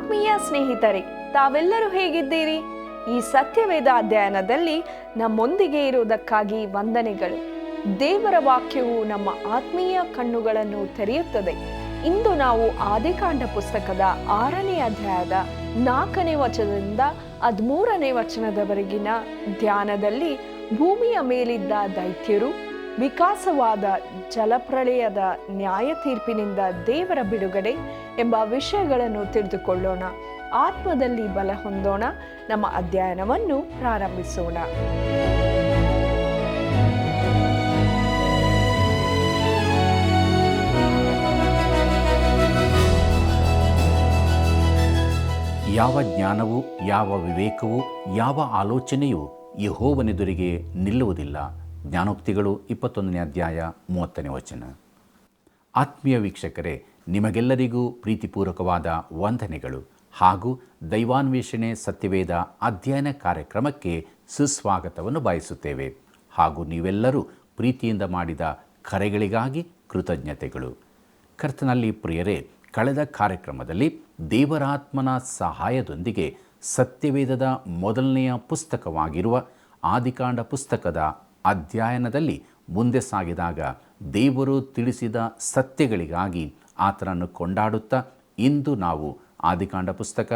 ಆತ್ಮೀಯ ಸ್ನೇಹಿತರೆ, ತಾವೆಲ್ಲರೂ ಹೇಗಿದ್ದೀರಿ? ಈ ಸತ್ಯವೇದ ಅಧ್ಯಯನದಲ್ಲಿ ನಮ್ಮೊಂದಿಗೆ ಇರುವುದಕ್ಕಾಗಿ ವಂದನೆಗಳು. ದೇವರ ವಾಕ್ಯವು ನಮ್ಮ ಆತ್ಮೀಯ ಕಣ್ಣುಗಳನ್ನು ತೆರೆಯುತ್ತದೆ. ಇಂದು ನಾವು ಆದಿಕಾಂಡ ಪುಸ್ತಕದ 6ನೇ ಅಧ್ಯಾಯದ 4ನೇ ವಚನದಿಂದ 13ನೇ ವಚನದವರೆಗಿನ ಧ್ಯಾನದಲ್ಲಿ ಭೂಮಿಯ ಮೇಲಿದ್ದ ದೈತ್ಯರು, ವಿಕಾಸವಾದ ಜಲಪ್ರಳಯದ ನ್ಯಾಯ ತೀರ್ಪಿನಿಂದ ದೇವರ ಬಿಡುಗಡೆ ಎಂಬ ವಿಷಯಗಳನ್ನು ತಿಳಿದುಕೊಳ್ಳೋಣ. ಆತ್ಮದಲ್ಲಿ ಬಲ ಹೊಂದೋಣ. ನಮ್ಮ ಅಧ್ಯಯನವನ್ನು ಪ್ರಾರಂಭಿಸೋಣ. ಯಾವ ಜ್ಞಾನವೂ, ಯಾವ ವಿವೇಕವೂ, ಯಾವ ಆಲೋಚನೆಯೂ ಯೆಹೋವನೆದುರಿಗೆ ನಿಲ್ಲುವುದಿಲ್ಲ. ಜ್ಞಾನೋಕ್ತಿಗಳು 21ನೇ ಅಧ್ಯಾಯ 30ನೇ ವಚನ. ಆತ್ಮೀಯ ವೀಕ್ಷಕರೇ, ನಿಮಗೆಲ್ಲರಿಗೂ ಪ್ರೀತಿಪೂರ್ವಕವಾದ ವಂದನೆಗಳು ಹಾಗೂ ದೈವಾನ್ವೇಷಣೆ ಸತ್ಯವೇದ ಅಧ್ಯಯನ ಕಾರ್ಯಕ್ರಮಕ್ಕೆ ಸುಸ್ವಾಗತವನ್ನು ಬಯಸುತ್ತೇವೆ. ಹಾಗೂ ನೀವೆಲ್ಲರೂ ಪ್ರೀತಿಯಿಂದ ಮಾಡಿದ ಕರೆಗಳಿಗಾಗಿ ಕೃತಜ್ಞತೆಗಳು. ಕರ್ತನಲ್ಲಿ ಪ್ರಿಯರೇ, ಕಳೆದ ಕಾರ್ಯಕ್ರಮದಲ್ಲಿ ದೇವರಾತ್ಮನ ಸಹಾಯದೊಂದಿಗೆ ಸತ್ಯವೇದದ ಮೊದಲನೆಯ ಪುಸ್ತಕವಾಗಿರುವ ಆದಿಕಾಂಡ ಪುಸ್ತಕದ ಅಧ್ಯಯನದಲ್ಲಿ ಮುಂದೆ ಸಾಗಿದಾಗ ದೇವರು ತಿಳಿಸಿದ ಸತ್ಯಗಳಿಗಾಗಿ ಆತನನ್ನು ಕೊಂಡಾಡುತ್ತಾ ಇಂದು ನಾವು ಆದಿಕಾಂಡ ಪುಸ್ತಕ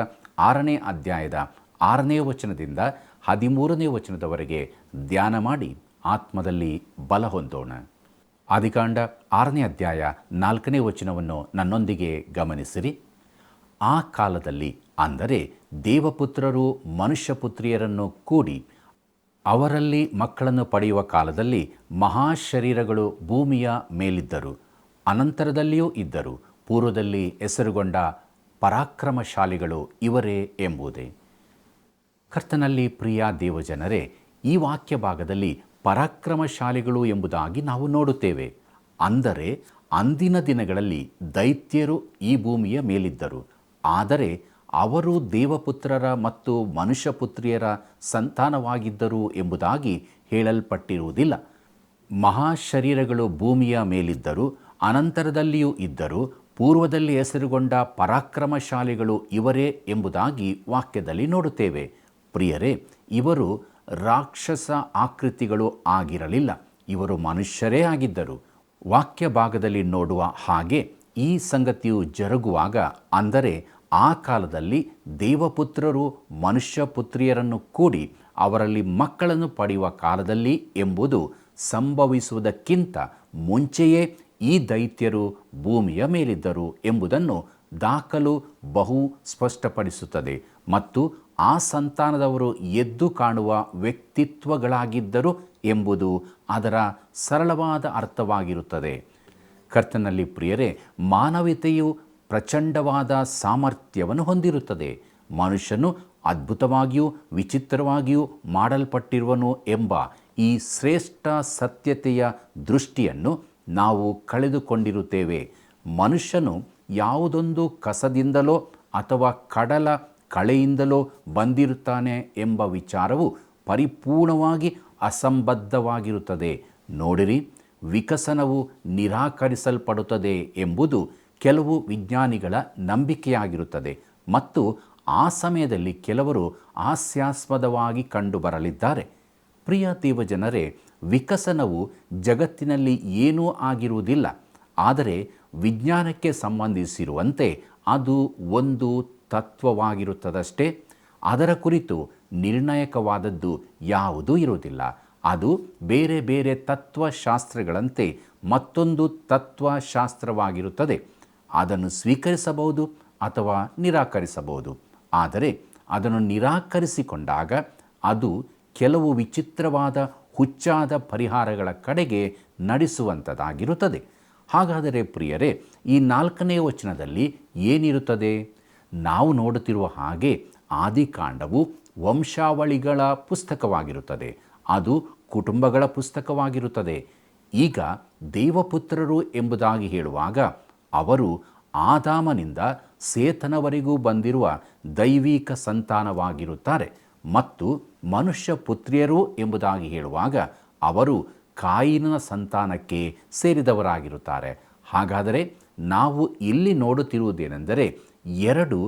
6ನೇ ಅಧ್ಯಾಯದ 6ನೇ ವಚನದಿಂದ 13ನೇ ವಚನದವರೆಗೆ ಧ್ಯಾನ ಮಾಡಿ ಆತ್ಮದಲ್ಲಿ ಬಲ ಹೊಂದೋಣ. ಆದಿಕಾಂಡ 6ನೇ ಅಧ್ಯಾಯ 4ನೇ ವಚನವನ್ನು ನನ್ನೊಂದಿಗೆ ಗಮನಿಸಿರಿ. ಆ ಕಾಲದಲ್ಲಿ, ಅಂದರೆ ದೇವಪುತ್ರರು ಮನುಷ್ಯಪುತ್ರಿಯರನ್ನು ಕೂಡಿ ಅವರಲ್ಲಿ ಮಕ್ಕಳನ್ನು ಪಡೆಯುವ ಕಾಲದಲ್ಲಿ ಮಹಾಶರೀರಗಳು ಭೂಮಿಯ ಮೇಲಿದ್ದರು, ಅನಂತರದಲ್ಲಿಯೂ ಇದ್ದರು. ಪೂರ್ವದಲ್ಲಿ ಹೆಸರುಗೊಂಡ ಪರಾಕ್ರಮಶಾಲಿಗಳು ಇವರೇ ಎಂಬುದೇ. ಕರ್ತನಲ್ಲಿ ಪ್ರಿಯ ದೇವಜನರೇ, ಈ ವಾಕ್ಯ ಭಾಗದಲ್ಲಿ ಪರಾಕ್ರಮಶಾಲಿಗಳು ಎಂಬುದಾಗಿ ನಾವು ನೋಡುತ್ತೇವೆ. ಅಂದರೆ ಅಂದಿನ ದಿನಗಳಲ್ಲಿ ದೈತ್ಯರು ಈ ಭೂಮಿಯ ಮೇಲಿದ್ದರು, ಆದರೆ ಅವರು ದೇವಪುತ್ರರ ಮತ್ತು ಮನುಷ್ಯಪುತ್ರಿಯರ ಸಂತಾನವಾಗಿದ್ದರು ಎಂಬುದಾಗಿ ಹೇಳಲ್ಪಟ್ಟಿರುವುದಿಲ್ಲ. ಮಹಾಶರೀರಗಳು ಭೂಮಿಯ ಮೇಲಿದ್ದರು, ಅನಂತರದಲ್ಲಿಯೂ ಇದ್ದರು. ಪೂರ್ವದಲ್ಲಿ ಹೆಸರುಗೊಂಡ ಪರಾಕ್ರಮಶಾಲಿಗಳು ಇವರೇ ಎಂಬುದಾಗಿ ವಾಕ್ಯದಲ್ಲಿ ನೋಡುತ್ತೇವೆ. ಪ್ರಿಯರೇ, ಇವರು ರಾಕ್ಷಸ ಆಕೃತಿಗಳು ಆಗಿರಲಿಲ್ಲ, ಇವರು ಮನುಷ್ಯರೇ ಆಗಿದ್ದರು. ವಾಕ್ಯ ಭಾಗದಲ್ಲಿ ನೋಡುವ ಹಾಗೆ ಈ ಸಂಗತಿಯು ಜರುಗುವಾಗ, ಅಂದರೆ ಆ ಕಾಲದಲ್ಲಿ ದೇವಪುತ್ರರು ಮನುಷ್ಯಪುತ್ರಿಯರನ್ನು ಕೂಡಿ ಅವರಲ್ಲಿ ಮಕ್ಕಳನ್ನು ಪಡೆಯುವ ಕಾಲದಲ್ಲಿ ಎಂಬುದು ಸಂಭವಿಸುವುದಕ್ಕಿಂತ ಮುಂಚೆಯೇ ಈ ದೈತ್ಯರು ಭೂಮಿಯ ಮೇಲಿದ್ದರು ಎಂಬುದನ್ನು ದಾಖಲು ಬಹು ಸ್ಪಷ್ಟಪಡಿಸುತ್ತದೆ. ಮತ್ತು ಆ ಸಂತಾನದವರು ಎದ್ದು ಕಾಣುವ ವ್ಯಕ್ತಿತ್ವಗಳಾಗಿದ್ದರು ಎಂಬುದು ಅದರ ಸರಳವಾದ ಅರ್ಥವಾಗಿರುತ್ತದೆ. ಕರ್ತನಲ್ಲಿ ಪ್ರಿಯರೇ, ಮಾನವೀಯತೆಯು ಪ್ರಚಂಡವಾದ ಸಾಮರ್ಥ್ಯವನ್ನು ಹೊಂದಿರುತ್ತದೆ. ಮನುಷ್ಯನು ಅದ್ಭುತವಾಗಿಯೂ ವಿಚಿತ್ರವಾಗಿಯೂ ಮಾಡಲ್ಪಟ್ಟಿರುವನು ಎಂಬ ಈ ಶ್ರೇಷ್ಠ ಸತ್ಯತೆಯ ದೃಷ್ಟಿಯನ್ನು ನಾವು ಕಳೆದುಕೊಂಡಿರುತ್ತೇವೆ. ಮನುಷ್ಯನು ಯಾವುದೊಂದು ಕಸದಿಂದಲೋ ಅಥವಾ ಕಡಲ ಕಳೆಯಿಂದಲೋ ಬಂದಿರುತ್ತಾನೆ ಎಂಬ ವಿಚಾರವು ಪರಿಪೂರ್ಣವಾಗಿ ಅಸಂಬದ್ಧವಾಗಿರುತ್ತದೆ. ನೋಡಿರಿ, ವಿಕಸನವು ನಿರಾಕರಿಸಲ್ಪಡುತ್ತದೆ ಎಂಬುದು ಕೆಲವು ವಿಜ್ಞಾನಿಗಳ ನಂಬಿಕೆಯಾಗಿರುತ್ತದೆ. ಮತ್ತು ಆ ಸಮಯದಲ್ಲಿ ಕೆಲವರು ಹಾಸ್ಯಾಸ್ಪದವಾಗಿ ಕಂಡುಬರಲಿದ್ದಾರೆ. ಪ್ರಿಯ ದೇವಜನರೇ, ವಿಕಸನವು ಜಗತ್ತಿನಲ್ಲಿ ಏನೂ ಆಗಿರುವುದಿಲ್ಲ, ಆದರೆ ವಿಜ್ಞಾನಕ್ಕೆ ಸಂಬಂಧಿಸಿರುವಂತೆ ಅದು ಒಂದು ತತ್ವವಾಗಿರುತ್ತದಷ್ಟೇ. ಅದರ ಕುರಿತು ನಿರ್ಣಾಯಕವಾದದ್ದು ಯಾವುದೂ ಇರುವುದಿಲ್ಲ. ಅದು ಬೇರೆ ಬೇರೆ ತತ್ವಶಾಸ್ತ್ರಗಳಂತೆ ಮತ್ತೊಂದು ತತ್ವಶಾಸ್ತ್ರವಾಗಿರುತ್ತದೆ. ಅದನ್ನು ಸ್ವೀಕರಿಸಬಹುದು ಅಥವಾ ನಿರಾಕರಿಸಬಹುದು. ಆದರೆ ಅದನ್ನು ನಿರಾಕರಿಸಿಕೊಂಡಾಗ ಅದು ಕೆಲವು ವಿಚಿತ್ರವಾದ ಹುಚ್ಚಾದ ಪರಿಹಾರಗಳ ಕಡೆಗೆ ನಡೆಸುವಂಥದ್ದಾಗಿರುತ್ತದೆ. ಹಾಗಾದರೆ ಪ್ರಿಯರೇ, ಈ 4ನೇ ವಚನದಲ್ಲಿ ಏನಿರುತ್ತದೆ? ನಾವು ನೋಡುತ್ತಿರುವ ಹಾಗೆ ಆದಿಕಾಂಡವು ವಂಶಾವಳಿಗಳ ಪುಸ್ತಕವಾಗಿರುತ್ತದೆ. ಅದು ಕುಟುಂಬಗಳ ಪುಸ್ತಕವಾಗಿರುತ್ತದೆ. ಈಗ ದೇವಪುತ್ರರು ಎಂಬುದಾಗಿ ಹೇಳುವಾಗ ಅವರು ಆದಾಮನಿಂದ ಸೇತನವರೆಗೂ ಬಂದಿರುವ ದೈವಿಕ ಸಂತಾನವಾಗಿರುತ್ತಾರೆ. ಮತ್ತು ಮನುಷ್ಯ ಪುತ್ರಿಯರು ಎಂಬುದಾಗಿ ಹೇಳುವಾಗ ಅವರು ಕಾಯಿನನ ಸಂತಾನಕ್ಕೆ ಸೇರಿದವರಾಗಿರುತ್ತಾರೆ. ಹಾಗಾದರೆ ನಾವು ಇಲ್ಲಿ ನೋಡುತ್ತಿರುವುದೇನೆಂದರೆ, ಎರಡು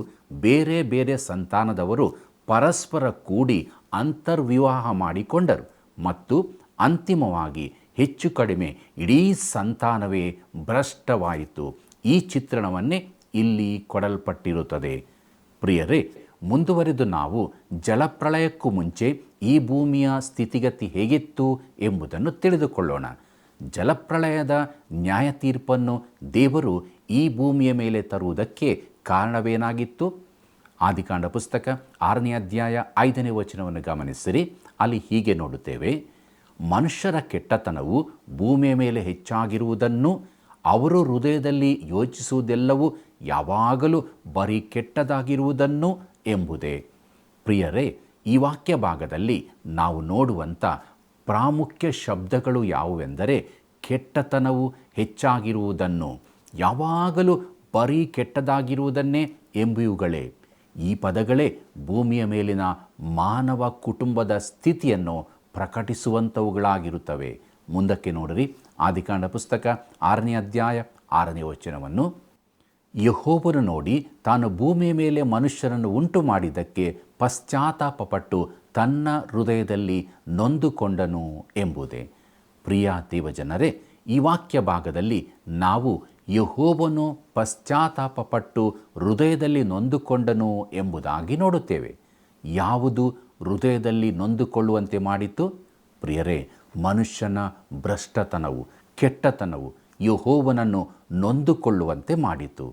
ಬೇರೆ ಬೇರೆ ಸಂತಾನದವರು ಪರಸ್ಪರ ಕೂಡಿ ಅಂತರ್ವಿವಾಹ ಮಾಡಿಕೊಂಡರು ಮತ್ತು ಅಂತಿಮವಾಗಿ ಹೆಚ್ಚು ಕಡಿಮೆ ಇಡೀ ಸಂತಾನವೇ ಭ್ರಷ್ಟವಾಯಿತು. ಈ ಚಿತ್ರಣವನ್ನೇ ಇಲ್ಲಿ ಕೊಡಲ್ಪಟ್ಟಿರುತ್ತದೆ. ಪ್ರಿಯರೇ, ಮುಂದುವರೆದು ನಾವು ಜಲಪ್ರಳಯಕ್ಕೂ ಮುಂಚೆ ಈ ಭೂಮಿಯ ಸ್ಥಿತಿಗತಿ ಹೇಗಿತ್ತು ಎಂಬುದನ್ನು ತಿಳಿದುಕೊಳ್ಳೋಣ. ಜಲಪ್ರಳಯದ ನ್ಯಾಯ ತೀರ್ಪನ್ನು ದೇವರು ಈ ಭೂಮಿಯ ಮೇಲೆ ತರುವುದಕ್ಕೆ ಕಾರಣವೇನಾಗಿತ್ತು? ಆದಿಕಾಂಡ ಪುಸ್ತಕ 6ನೇ ಅಧ್ಯಾಯ 5ನೇ ವಚನವನ್ನು ಗಮನಿಸಿರಿ. ಅಲ್ಲಿ ಹೀಗೆ ನೋಡುತ್ತೇವೆ, ಮನುಷ್ಯರ ಕೆಟ್ಟತನವು ಭೂಮಿಯ ಮೇಲೆ ಹೆಚ್ಚಾಗಿರುವುದನ್ನು, ಅವರು ಹೃದಯದಲ್ಲಿ ಯೋಚಿಸುವುದೆಲ್ಲವೂ ಯಾವಾಗಲೂ ಬರೀ ಕೆಟ್ಟದಾಗಿರುವುದನ್ನು ಎಂಬುದೇ. ಪ್ರಿಯರೇ, ಈ ವಾಕ್ಯ ಭಾಗದಲ್ಲಿ ನಾವು ನೋಡುವಂಥ ಪ್ರಾಮುಖ್ಯ ಶಬ್ದಗಳು ಯಾವುವೆಂದರೆ ಕೆಟ್ಟತನವು ಹೆಚ್ಚಾಗಿರುವುದನ್ನು, ಯಾವಾಗಲೂ ಬರೀ ಕೆಟ್ಟದಾಗಿರುವುದನ್ನೇ ಎಂಬುವುಗಳೇ. ಈ ಪದಗಳೇ ಭೂಮಿಯ ಮೇಲಿನ ಮಾನವ ಕುಟುಂಬದ ಸ್ಥಿತಿಯನ್ನು ಪ್ರಕಟಿಸುವಂಥವುಗಳಾಗಿರುತ್ತವೆ. ಮುಂದಕ್ಕೆ ನೋಡಿರಿ, ಆದಿಕಾಂಡ ಪುಸ್ತಕ 6ನೇ ಅಧ್ಯಾಯ 6ನೇ ವಚನವನ್ನು. ಯೆಹೋವನು ನೋಡಿ ತಾನು ಭೂಮಿಯ ಮೇಲೆ ಮನುಷ್ಯರನ್ನು ಉಂಟು ಮಾಡಿದ್ದಕ್ಕೆ ಪಶ್ಚಾತ್ತಾಪಪಟ್ಟು ತನ್ನ ಹೃದಯದಲ್ಲಿ ನೊಂದುಕೊಂಡನು ಎಂಬುದೇ. ಪ್ರಿಯ ದೇವಜನರೇ, ಈ ವಾಕ್ಯ ಭಾಗದಲ್ಲಿ ನಾವು ಯೆಹೋವನು ಪಶ್ಚಾತ್ತಾಪಪಟ್ಟು ಹೃದಯದಲ್ಲಿ ನೊಂದುಕೊಂಡನು ಎಂಬುದಾಗಿ ನೋಡುತ್ತೇವೆ. ಯಾವುದು ಹೃದಯದಲ್ಲಿ ನೊಂದುಕೊಳ್ಳುವಂತೆ ಮಾಡಿತು? ಪ್ರಿಯರೇ, ಮನುಷ್ಯನ ಭ್ರಷ್ಟತನವು, ಕೆಟ್ಟತನವು ಯೆಹೋವನನ್ನು ನೊಂದುಕೊಳ್ಳುವಂತೆ ಮಾಡಿತು.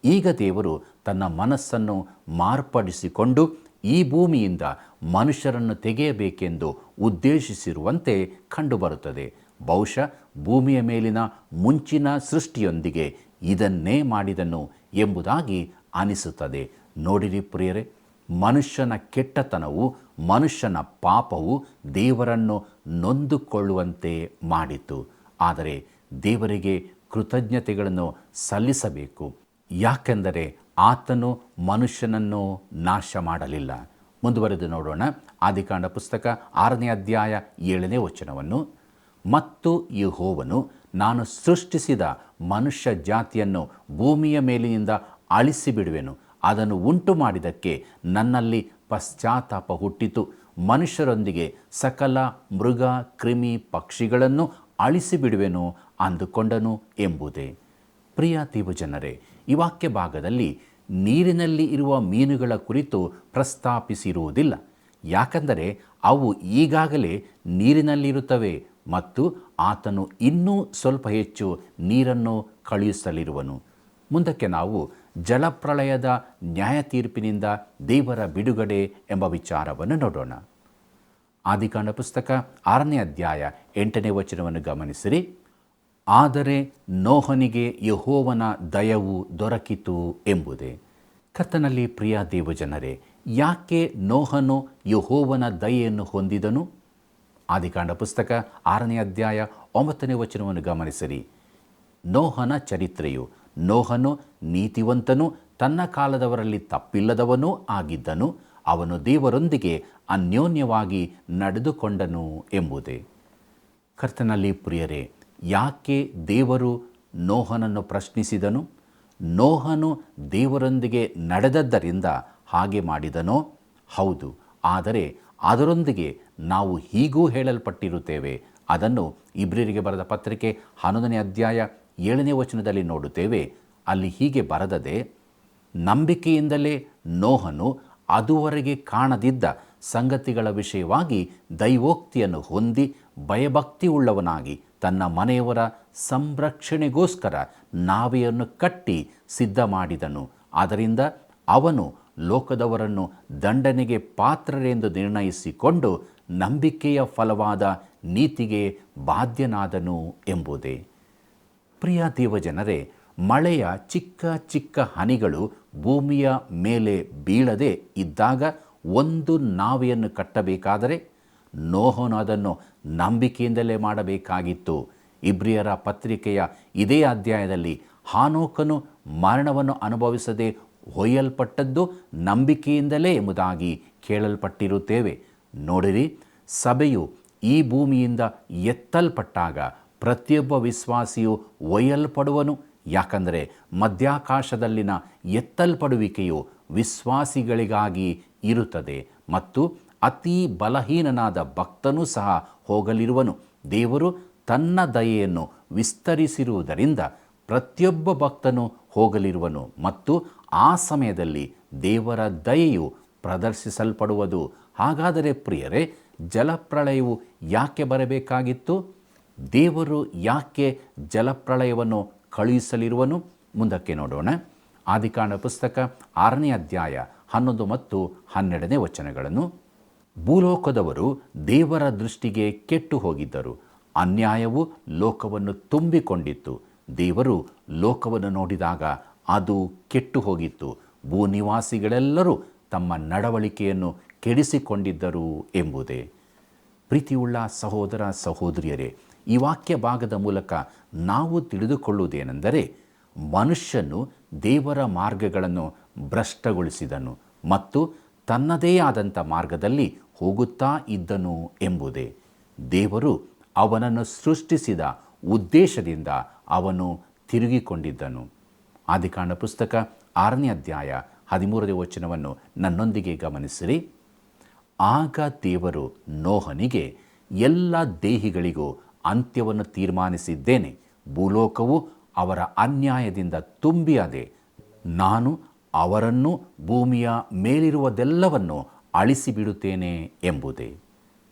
ಈಗ ದೇವರು ತನ್ನ ಮನಸ್ಸನ್ನು ಮಾರ್ಪಡಿಸಿಕೊಂಡು ಈ ಭೂಮಿಯಿಂದ ಮನುಷ್ಯರನ್ನು ತೆಗೆಯಬೇಕೆಂದು ಉದ್ದೇಶಿಸಿರುವಂತೆ ಕಂಡುಬರುತ್ತದೆ. ಬಹುಶಃ ಭೂಮಿಯ ಮೇಲಿನ ಮುಂಚಿನ ಸೃಷ್ಟಿಯೊಂದಿಗೆ ಇದನ್ನೇ ಮಾಡಿದನು ಎಂಬುದಾಗಿ ಅನಿಸುತ್ತದೆ. ನೋಡಿರಿ ಪ್ರಿಯರೇ, ಮನುಷ್ಯನ ಕೆಟ್ಟತನವು, ಮನುಷ್ಯನ ಪಾಪವು ದೇವರನ್ನು ನೊಂದುಕೊಳ್ಳುವಂತೆ ಮಾಡಿತು. ಆದರೆ ದೇವರಿಗೆ ಕೃತಜ್ಞತೆಗಳನ್ನು ಸಲ್ಲಿಸಬೇಕು. ಯಾಕೆಂದರೆ ಆತನು ಮನುಷ್ಯನನ್ನು ನಾಶ ಮಾಡಲಿಲ್ಲ. ಮುಂದುವರೆದು ನೋಡೋಣ, ಆದಿಕಾಂಡ ಪುಸ್ತಕ 6ನೇ ಅಧ್ಯಾಯ 7ನೇ ವಚನವನ್ನು. ಮತ್ತು ಯೆಹೋವನು, ನಾನು ಸೃಷ್ಟಿಸಿದ ಮನುಷ್ಯ ಜಾತಿಯನ್ನು ಭೂಮಿಯ ಮೇಲಿನಿಂದ ಅಳಿಸಿಬಿಡುವೆನು. ಅದನ್ನು ಉಂಟು ಮಾಡಿದ್ದಕ್ಕೆ ನನ್ನಲ್ಲಿ ಪಶ್ಚಾತ್ತಾಪ ಹುಟ್ಟಿತು. ಮನುಷ್ಯರೊಂದಿಗೆ ಸಕಲ ಮೃಗ, ಕ್ರಿಮಿ, ಪಕ್ಷಿಗಳನ್ನು ಅಳಿಸಿಬಿಡುವೆನು ಅಂದುಕೊಂಡನು ಎಂಬುದೇ. ಪ್ರಿಯ ದೇವಜನರೇ, ಈ ವಾಕ್ಯ ಭಾಗದಲ್ಲಿ ನೀರಿನಲ್ಲಿ ಇರುವ ಮೀನುಗಳ ಕುರಿತು ಪ್ರಸ್ತಾಪಿಸಿರುವುದಿಲ್ಲ. ಯಾಕೆಂದರೆ ಅವು ಈಗಾಗಲೇ ನೀರಿನಲ್ಲಿರುತ್ತವೆ ಮತ್ತು ಆತನು ಇನ್ನೂ ಸ್ವಲ್ಪ ಹೆಚ್ಚು ನೀರನ್ನು ಕಳುಹಿಸಲಿರುವನು. ಮುಂದಕ್ಕೆ ನಾವು ಜಲಪ್ರಳಯದ ನ್ಯಾಯ ತೀರ್ಪಿನಿಂದ ದೇವರ ಬಿಡುಗಡೆ ಎಂಬ ವಿಚಾರವನ್ನು ನೋಡೋಣ. ಆದಿಕಾಂಡ ಪುಸ್ತಕ 6ನೇ ಅಧ್ಯಾಯ 8ನೇ ವಚನವನ್ನು ಗಮನಿಸಿರಿ. ಆದರೆ ನೋಹನಿಗೆ ಯೆಹೋವನ ದಯವು ದೊರಕಿತು ಎಂಬುದೇ. ಕರ್ತನಲ್ಲಿ ಪ್ರಿಯ ದೇವಜನರೇ, ಯಾಕೆ ನೋಹನು ಯೆಹೋವನ ದಯೆಯನ್ನು ಹೊಂದಿದನು? ಆದಿಕಾಂಡ ಪುಸ್ತಕ 6ನೇ ಅಧ್ಯಾಯ 9ನೇ ವಚನವನ್ನು ಗಮನಿಸಿರಿ. ನೋಹನ ಚರಿತ್ರೆಯು, ನೋಹನು ನೀತಿವಂತನು, ತನ್ನ ಕಾಲದವರಲ್ಲಿ ತಪ್ಪಿಲ್ಲದವನೂ ಆಗಿದ್ದನು. ಅವನು ದೇವರೊಂದಿಗೆ ಅನ್ಯೋನ್ಯವಾಗಿ ನಡೆದುಕೊಂಡನು ಎಂಬುದೇ. ಕರ್ತನಲ್ಲಿ ಪ್ರಿಯರೇ, ಯಾಕೆ ದೇವರು ನೋಹನನ್ನು ಪ್ರಶ್ನಿಸಿದನು? ನೋಹನು ದೇವರೊಂದಿಗೆ ನಡೆದದ್ದರಿಂದ ಹಾಗೆ ಮಾಡಿದನೋ? ಹೌದು. ಆದರೆ ಅದರೊಂದಿಗೆ ನಾವು ಹೀಗೂ ಹೇಳಲ್ಪಟ್ಟಿರುತ್ತೇವೆ. ಅದನ್ನು ಇಬ್ರಿಯರಿಗೆ ಬರೆದ ಪತ್ರಿಕೆ 11ನೇ ಅಧ್ಯಾಯ 7ನೇ ವಚನದಲ್ಲಿ ನೋಡುತ್ತೇವೆ. ಅಲ್ಲಿ ಹೀಗೆ ಬರೆದದೆ, ನಂಬಿಕೆಯಿಂದಲೇ ನೋಹನು ಅದುವರೆಗೆ ಕಾಣದಿದ್ದ ಸಂಗತಿಗಳ ವಿಷಯವಾಗಿ ದೈವೋಕ್ತಿಯನ್ನು ಹೊಂದಿ ಭಯಭಕ್ತಿ ಉಳ್ಳವನಾಗಿ ತನ್ನ ಮನೆಯವರ ಸಂರಕ್ಷಣೆಗೋಸ್ಕರ ನಾವೆಯನ್ನು ಕಟ್ಟಿ ಸಿದ್ಧ ಮಾಡಿದನು. ಆದ್ದರಿಂದ ಅವನು ಲೋಕದವರನ್ನು ದಂಡನೆಗೆ ಪಾತ್ರರೆಂದು ನಿರ್ಣಯಿಸಿಕೊಂಡು ನಂಬಿಕೆಯ ಫಲವಾದ ನೀತಿಗೆ ಬಾಧ್ಯನಾದನು ಎಂಬುದೇ. ಪ್ರಿಯ ದೇವಜನರೇ, ಮಳೆಯ ಚಿಕ್ಕ ಚಿಕ್ಕ ಹನಿಗಳು ಭೂಮಿಯ ಮೇಲೆ ಬೀಳದೆ ಇದ್ದಾಗ ಒಂದು ನಾವೆಯನ್ನು ಕಟ್ಟಬೇಕಾದರೆ ನೋಹನು ಅದನ್ನು ನಂಬಿಕೆಯಿಂದಲೇ ಮಾಡಬೇಕಾಗಿತ್ತು. ಇಬ್ರಿಯರ ಪತ್ರಿಕೆಯ ಇದೇ ಅಧ್ಯಾಯದಲ್ಲಿ ಹಾನೋಕನು ಮರಣವನ್ನು ಅನುಭವಿಸದೆ ಒಯ್ಯಲ್ಪಟ್ಟದ್ದು ನಂಬಿಕೆಯಿಂದಲೇ ಎಂಬುದಾಗಿ ಕೇಳಲ್ಪಟ್ಟಿರುತ್ತೇವೆ. ನೋಡಿರಿ, ಸಭೆಯು ಈ ಭೂಮಿಯಿಂದ ಎತ್ತಲ್ಪಟ್ಟಾಗ ಪ್ರತಿಯೊಬ್ಬ ವಿಶ್ವಾಸಿಯು ಒಯ್ಯಲ್ಪಡುವನು. ಯಾಕಂದರೆ ಮಧ್ಯಾಕಾಶದಲ್ಲಿನ ಎತ್ತಲ್ಪಡುವಿಕೆಯು ವಿಶ್ವಾಸಿಗಳಿಗಾಗಿ ಇರುತ್ತದೆ ಮತ್ತು ಅತಿ ಬಲಹೀನನಾದ ಭಕ್ತನೂ ಸಹ ಹೋಗಲಿರುವನು. ದೇವರು ತನ್ನ ದಯೆಯನ್ನು ವಿಸ್ತರಿಸಿರುವುದರಿಂದ ಪ್ರತಿಯೊಬ್ಬ ಭಕ್ತನು ಹೋಗಲಿರುವನು ಮತ್ತು ಆ ಸಮಯದಲ್ಲಿ ದೇವರ ದಯೆಯು ಪ್ರದರ್ಶಿಸಲ್ಪಡುವುದು. ಹಾಗಾದರೆ ಪ್ರಿಯರೇ, ಜಲಪ್ರಳಯವು ಯಾಕೆ ಬರಬೇಕಾಗಿತ್ತು? ದೇವರು ಯಾಕೆ ಜಲಪ್ರಳಯವನ್ನು ಕಳುಹಿಸಲಿರುವನು? ಮುಂದಕ್ಕೆ ನೋಡೋಣ. ಆದಿಕಾಂಡ ಪುಸ್ತಕ 6ನೇ ಅಧ್ಯಾಯ 11 ಮತ್ತು 12ನೇ ವಚನಗಳನ್ನು. ಭೂಲೋಕದವರು ದೇವರ ದೃಷ್ಟಿಗೆ ಕೆಟ್ಟು ಹೋಗಿದ್ದರು, ಅನ್ಯಾಯವು ಲೋಕವನ್ನು ತುಂಬಿಕೊಂಡಿತ್ತು. ದೇವರು ಲೋಕವನ್ನು ನೋಡಿದಾಗ ಅದು ಕೆಟ್ಟು ಹೋಗಿತ್ತು, ಭೂನಿವಾಸಿಗಳೆಲ್ಲರೂ ತಮ್ಮ ನಡವಳಿಕೆಯನ್ನು ಕೆಡಿಸಿಕೊಂಡಿದ್ದರು ಎಂಬುದೇ. ಪ್ರೀತಿಯುಳ್ಳ ಸಹೋದರ ಸಹೋದರಿಯರೇ, ಈ ವಾಕ್ಯ ಭಾಗದ ಮೂಲಕ ನಾವು ತಿಳಿದುಕೊಳ್ಳುವುದೇನೆಂದರೆ, ಮನುಷ್ಯನು ದೇವರ ಮಾರ್ಗಗಳನ್ನು ಭ್ರಷ್ಟಗೊಳಿಸಿದನು ಮತ್ತು ತನ್ನದೇ ಆದಂಥ ಮಾರ್ಗದಲ್ಲಿ ಹೋಗುತ್ತಾ ಇದ್ದನು ಎಂಬುದೇ. ದೇವರು ಅವನನ್ನು ಸೃಷ್ಟಿಸಿದ ಉದ್ದೇಶದಿಂದ ಅವನು ತಿರುಗಿಕೊಂಡಿದ್ದನು. ಆದಿಕಾಂಡ ಪುಸ್ತಕ 6ನೇ ಅಧ್ಯಾಯ 13ನೇ ವಚನವನ್ನು ನನ್ನೊಂದಿಗೆ ಗಮನಿಸಿರಿ. ಆಗ ದೇವರು ನೋಹನಿಗೆ, ಎಲ್ಲ ದೇಹಿಗಳಿಗೂ ಅಂತ್ಯವನ್ನು ತೀರ್ಮಾನಿಸಿದ್ದೇನೆ, ಭೂಲೋಕವು ಅವರ ಅನ್ಯಾಯದಿಂದ ತುಂಬಿಯದೆ, ನಾನು ಅವರನ್ನು ಭೂಮಿಯ ಮೇಲಿರುವುದೆಲ್ಲವನ್ನು ಅಳಿಸಿಬಿಡುತ್ತೇನೆ ಎಂಬುದೇ.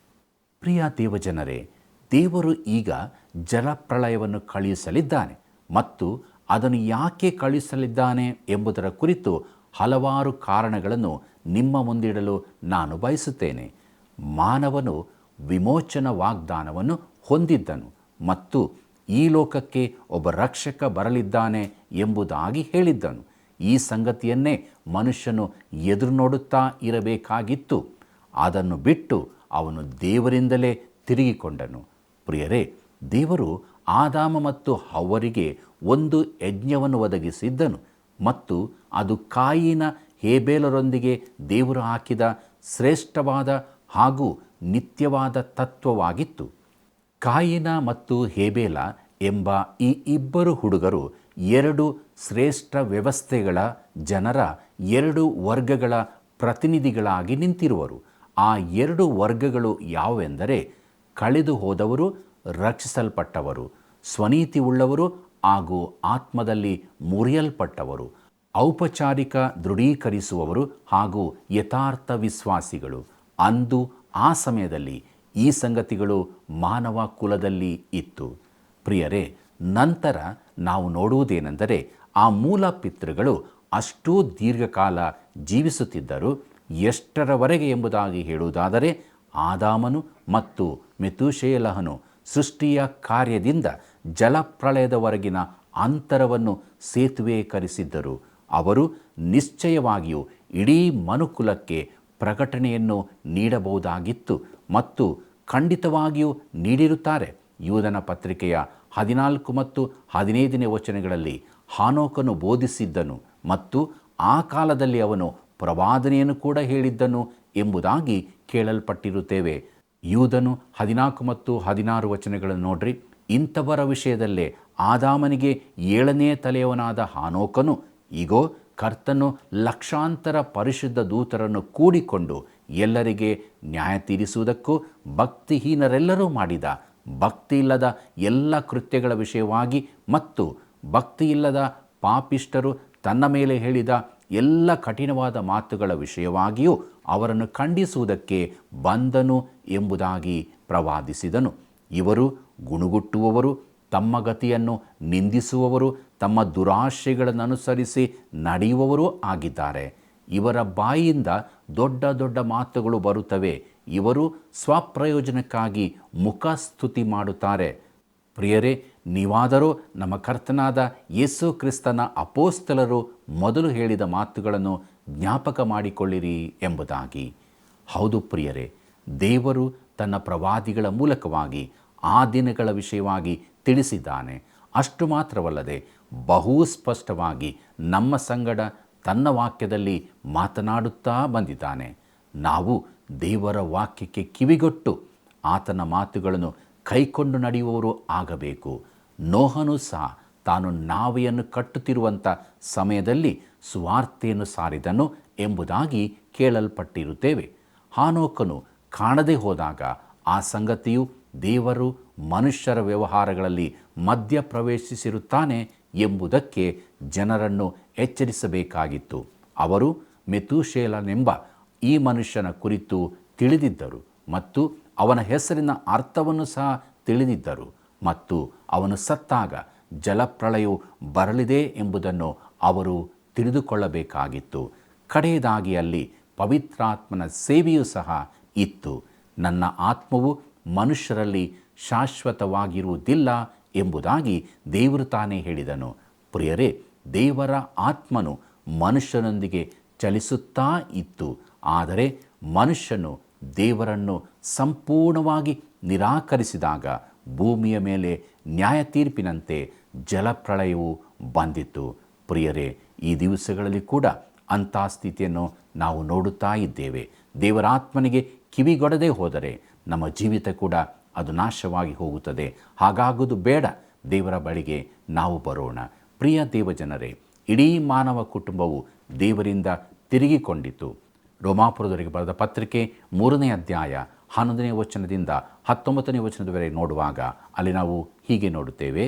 ಪ್ರಿಯ ದೇವಜನರೇ, ದೇವರು ಈಗ ಜಲಪ್ರಳಯವನ್ನು ಕಳುಹಿಸಲಿದ್ದಾನೆ ಮತ್ತು ಅದನ್ನು ಯಾಕೆ ಕಳುಹಿಸಲಿದ್ದಾನೆ ಎಂಬುದರ ಕುರಿತು ಹಲವಾರು ಕಾರಣಗಳನ್ನು ನಿಮ್ಮ ಮುಂದಿಡಲು ನಾನು ಬಯಸುತ್ತೇನೆ. ಮಾನವನು ವಿಮೋಚನಾ ವಾಗ್ದಾನವನ್ನು ಹೊಂದಿದ್ದನು ಮತ್ತು ಈ ಲೋಕಕ್ಕೆ ಒಬ್ಬ ರಕ್ಷಕ ಬರಲಿದ್ದಾನೆ ಎಂಬುದಾಗಿ ಹೇಳಿದ್ದನು. ಈ ಸಂಗತಿಯನ್ನೇ ಮನುಷ್ಯನು ಎದುರು ನೋಡುತ್ತಾ ಇರಬೇಕಾಗಿತ್ತು. ಅದನ್ನು ಬಿಟ್ಟು ಅವನು ದೇವರಿಂದಲೇ ತಿರುಗಿಕೊಂಡನು. ಪ್ರಿಯರೇ, ದೇವರು ಆದಾಮ ಮತ್ತು ಹವ್ವರಿಗೆ ಒಂದು ಯಜ್ಞವನ್ನು ಒದಗಿಸಿದ್ದನು ಮತ್ತು ಅದು ಕಾಯಿನ ಹೇಬೇಲರೊಂದಿಗೆ ದೇವರು ಹಾಕಿದ ಶ್ರೇಷ್ಠವಾದ ಹಾಗೂ ನಿತ್ಯವಾದ ತತ್ವವಾಗಿತ್ತು. ಕಾಯಿನ ಮತ್ತು ಹೇಬೇಲ ಎಂಬ ಈ ಇಬ್ಬರು ಹುಡುಗರು ಎರಡು ಶ್ರೇಷ್ಠ ವ್ಯವಸ್ಥೆಗಳ ಜನರ ಎರಡು ವರ್ಗಗಳ ಪ್ರತಿನಿಧಿಗಳಾಗಿ ನಿಂತಿರುವರು. ಆ ಎರಡು ವರ್ಗಗಳು ಯಾವುವೆಂದರೆ, ಕಳೆದು ಹೋದವರು, ರಕ್ಷಿಸಲ್ಪಟ್ಟವರು, ಸ್ವನೀತಿ ಉಳ್ಳವರು ಹಾಗೂ ಆತ್ಮದಲ್ಲಿ ಮುರಿಯಲ್ಪಟ್ಟವರು, ಔಪಚಾರಿಕ ದೃಢೀಕರಿಸುವವರು ಹಾಗೂ ಯಥಾರ್ಥ ವಿಶ್ವಾಸಿಗಳು. ಅಂದು ಆ ಸಮಯದಲ್ಲಿ ಈ ಸಂಗತಿಗಳು ಮಾನವ ಕುಲದಲ್ಲಿ ಇತ್ತು. ಪ್ರಿಯರೇ, ನಂತರ ನಾವು ನೋಡುವುದೇನೆಂದರೆ, ಆ ಮೂಲ ಪಿತೃಗಳು ಅಷ್ಟೂ ದೀರ್ಘಕಾಲ ಜೀವಿಸುತ್ತಿದ್ದರು. ಎಷ್ಟರವರೆಗೆ ಎಂಬುದಾಗಿ ಹೇಳುವುದಾದರೆ, ಆದಾಮನು ಮತ್ತು ಮೆತುಶೇಲಹನು ಸೃಷ್ಟಿಯ ಕಾರ್ಯದಿಂದ ಜಲಪ್ರಳಯದವರೆಗಿನ ಅಂತರವನ್ನು ಸೇತುವೆಕರಿಸಿದ್ದರು. ಅವರು ನಿಶ್ಚಯವಾಗಿಯೂ ಇಡೀ ಮನುಕುಲಕ್ಕೆ ಪ್ರಕಟಣೆಯನ್ನು ನೀಡಬಹುದಾಗಿತ್ತು ಮತ್ತು ಖಂಡಿತವಾಗಿಯೂ ನೀಡಿರುತ್ತಾರೆ. ಯೂದನ ಪತ್ರಿಕೆಯ 14 ಮತ್ತು 15ನೇ ವಚನಗಳಲ್ಲಿ ಹಾನೋಕನು ಬೋಧಿಸಿದ್ದನು ಮತ್ತು ಆ ಕಾಲದಲ್ಲಿ ಅವನು ಪ್ರವಾದನೆಯನ್ನು ಕೂಡ ಹೇಳಿದ್ದನು ಎಂಬುದಾಗಿ ಕೇಳಲ್ಪಟ್ಟಿರುತ್ತೇವೆ. ಯೂದನು 14 ಮತ್ತು 16 ವಚನಗಳನ್ನು ನೋಡ್ರಿ. ಇಂಥವರ ವಿಷಯದಲ್ಲೇ ಆದಾಮನಿಗೆ 7ನೇ ತಲೆಯವನಾದ ಹಾನೋಕನು, ಇಗೋ, ಕರ್ತನು ಲಕ್ಷಾಂತರ ಪರಿಶುದ್ಧ ದೂತರನ್ನು ಕೂಡಿಕೊಂಡು ಎಲ್ಲರಿಗೆ ನ್ಯಾಯ ತೀರಿಸುವುದಕ್ಕೂ ಭಕ್ತಿಹೀನರೆಲ್ಲರೂ ಮಾಡಿದ ಭಕ್ತಿಯಿಲ್ಲದ ಎಲ್ಲ ಕೃತ್ಯಗಳ ವಿಷಯವಾಗಿ ಮತ್ತು ಭಕ್ತಿಯಿಲ್ಲದ ಪಾಪಿಷ್ಠರು ತನ್ನ ಮೇಲೆ ಹೇಳಿದ ಎಲ್ಲ ಕಠಿಣವಾದ ಮಾತುಗಳ ವಿಷಯವಾಗಿಯೂ ಅವರನ್ನು ಖಂಡಿಸುವುದಕ್ಕೆ ಬಂದನು ಎಂಬುದಾಗಿ ಪ್ರವಾದಿಸಿದನು. ಇವರು ಗುಣುಗುಟ್ಟುವವರು, ತಮ್ಮ ಗತಿಯನ್ನು ನಿಂದಿಸುವವರು, ತಮ್ಮ ದುರಾಶೆಗಳನ್ನು ಅನುಸರಿಸಿ ನಡೆಯುವವರೂ ಆಗಿದ್ದಾರೆ. ಇವರ ಬಾಯಿಯಿಂದ ದೊಡ್ಡ ದೊಡ್ಡ ಮಾತುಗಳು ಬರುತ್ತವೆ. ಇವರು ಸ್ವಪ್ರಯೋಜನಕ್ಕಾಗಿ ಮುಖಸ್ತುತಿ ಮಾಡುತ್ತಾರೆ. ಪ್ರಿಯರೇ, ನೀವಾದರೂ ನಮ್ಮ ಕರ್ತನಾದ ಯೇಸು ಕ್ರಿಸ್ತನ ಅಪೋಸ್ತಲರು ಮೊದಲು ಹೇಳಿದ ಮಾತುಗಳನ್ನು ಜ್ಞಾಪಕ ಮಾಡಿಕೊಳ್ಳಿರಿ ಎಂಬುದಾಗಿ. ಹೌದು ಪ್ರಿಯರೇ, ದೇವರು ತನ್ನ ಪ್ರವಾದಿಗಳ ಮೂಲಕವಾಗಿ ಆ ದಿನಗಳ ವಿಷಯವಾಗಿ ತಿಳಿಸಿದ್ದಾನೆ. ಅಷ್ಟು ಮಾತ್ರವಲ್ಲದೆ ಬಹು ಸ್ಪಷ್ಟವಾಗಿ ನಮ್ಮ ಸಂಗಡ ತನ್ನ ವಾಕ್ಯದಲ್ಲಿ ಮಾತನಾಡುತ್ತಾ ಬಂದಿದ್ದಾನೆ. ನಾವು ದೇವರ ವಾಕ್ಯಕ್ಕೆ ಕಿವಿಗೊಟ್ಟು ಆತನ ಮಾತುಗಳನ್ನು ಕೈಕೊಂಡು ನಡೆಯುವವರು ಆಗಬೇಕು. ನೋಹನು ಸಹ ತಾನು ನಾವೆಯನ್ನು ಕಟ್ಟುತ್ತಿರುವಂಥ ಸಮಯದಲ್ಲಿ ಸುವಾರ್ತೆಯನ್ನು ಸಾರಿದನು ಎಂಬುದಾಗಿ ಕೇಳಲ್ಪಟ್ಟಿರುತ್ತೇವೆ. ಹಾನೋಕನು ಕಾಣದೇ ಹೋದಾಗ ಆ ಸಂಗತಿಯು ದೇವರು ಮನುಷ್ಯರ ವ್ಯವಹಾರಗಳಲ್ಲಿ ಮಧ್ಯ ಪ್ರವೇಶಿಸಿರುತ್ತಾನೆ ಎಂಬುದಕ್ಕೆ ಜನರನ್ನು ಎಚ್ಚರಿಸಬೇಕಾಗಿತ್ತು. ಅವರು ಮೆತೂಶೇಲನೆಂಬ ಈ ಮನುಷ್ಯನ ಕುರಿತು ತಿಳಿದಿದ್ದರು ಮತ್ತು ಅವನ ಹೆಸರಿನ ಅರ್ಥವನ್ನು ಸಹ ತಿಳಿದಿದ್ದರು ಮತ್ತು ಅವನು ಸತ್ತಾಗ ಜಲಪ್ರಳಯವು ಬರಲಿದೆ ಎಂಬುದನ್ನು ಅವರು ತಿಳಿದುಕೊಳ್ಳಬೇಕಾಗಿತ್ತು. ಕಡೆಯದಾಗಿ ಅಲ್ಲಿ ಪವಿತ್ರಾತ್ಮನ ಸೇವೆಯೂ ಸಹ ಇತ್ತು. ನನ್ನ ಆತ್ಮವು ಮನುಷ್ಯರಲ್ಲಿ ಶಾಶ್ವತವಾಗಿರುವುದಿಲ್ಲ ಎಂಬುದಾಗಿ ದೇವರು ತಾನೇ ಹೇಳಿದನು. ಪ್ರಿಯರೇ, ದೇವರ ಆತ್ಮನು ಮನುಷ್ಯನೊಂದಿಗೆ ಚಲಿಸುತ್ತಾ ಇತ್ತು. ಆದರೆ ಮನುಷ್ಯನು ದೇವರನ್ನು ಸಂಪೂರ್ಣವಾಗಿ ನಿರಾಕರಿಸಿದಾಗ ಭೂಮಿಯ ಮೇಲೆ ನ್ಯಾಯ ತೀರ್ಪಿನಂತೆ ಜಲಪ್ರಳಯವು ಬಂದಿತು. ಪ್ರಿಯರೇ, ಈ ದಿವಸಗಳಲ್ಲಿ ಕೂಡ ಅಂಥ ಸ್ಥಿತಿಯನ್ನು ನಾವು ನೋಡುತ್ತಾ ಇದ್ದೇವೆ. ದೇವರ ಆತ್ಮನಿಗೆ ಕಿವಿಗೊಡದೆ ಹೋದರೆ ನಮ್ಮ ಜೀವಿತ ಕೂಡ ಅದು ನಾಶವಾಗಿ ಹೋಗುತ್ತದೆ. ಹಾಗಾಗುವುದು ಬೇಡ. ದೇವರ ಬಳಿಗೆ ನಾವು ಬರೋಣ. ಪ್ರಿಯ ದೇವಜನರೇ, ಇಡೀ ಮಾನವ ಕುಟುಂಬವು ದೇವರಿಂದ ತಿರುಗಿಕೊಂಡಿತು. ರೋಮಾಪುರದವರಿಗೆ ಬರೆದ ಪತ್ರಿಕೆ 3ನೇ ಅಧ್ಯಾಯ 11ನೇ ವಚನದಿಂದ 19ನೇ ವಚನದವರೆಗೆ ನೋಡುವಾಗ ಅಲ್ಲಿ ನಾವು ಹೀಗೆ ನೋಡುತ್ತೇವೆ.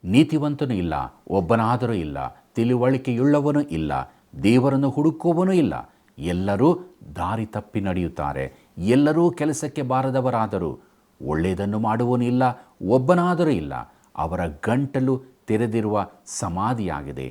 ನೀತಿವಂತನೂ ಇಲ್ಲ, ಒಬ್ಬನಾದರೂ ಇಲ್ಲ, ತಿಳುವಳಿಕೆಯುಳ್ಳವನೂ ಇಲ್ಲ, ದೇವರನ್ನು ಹುಡುಕುವವನೂ ಇಲ್ಲ. ಎಲ್ಲರೂ ದಾರಿ ತಪ್ಪಿ ನಡೆಯುತ್ತಾರೆ, ಎಲ್ಲರೂ ಕೆಲಸಕ್ಕೆ ಬಾರದವರಾದರೂ. ಒಳ್ಳೆಯದನ್ನು ಮಾಡುವವನು ಇಲ್ಲ, ಒಬ್ಬನಾದರೂ ಇಲ್ಲ. ಅವರ ಗಂಟಲು ತೆರೆದಿರುವ ಸಮಾಧಿಯಾಗಿದೆ.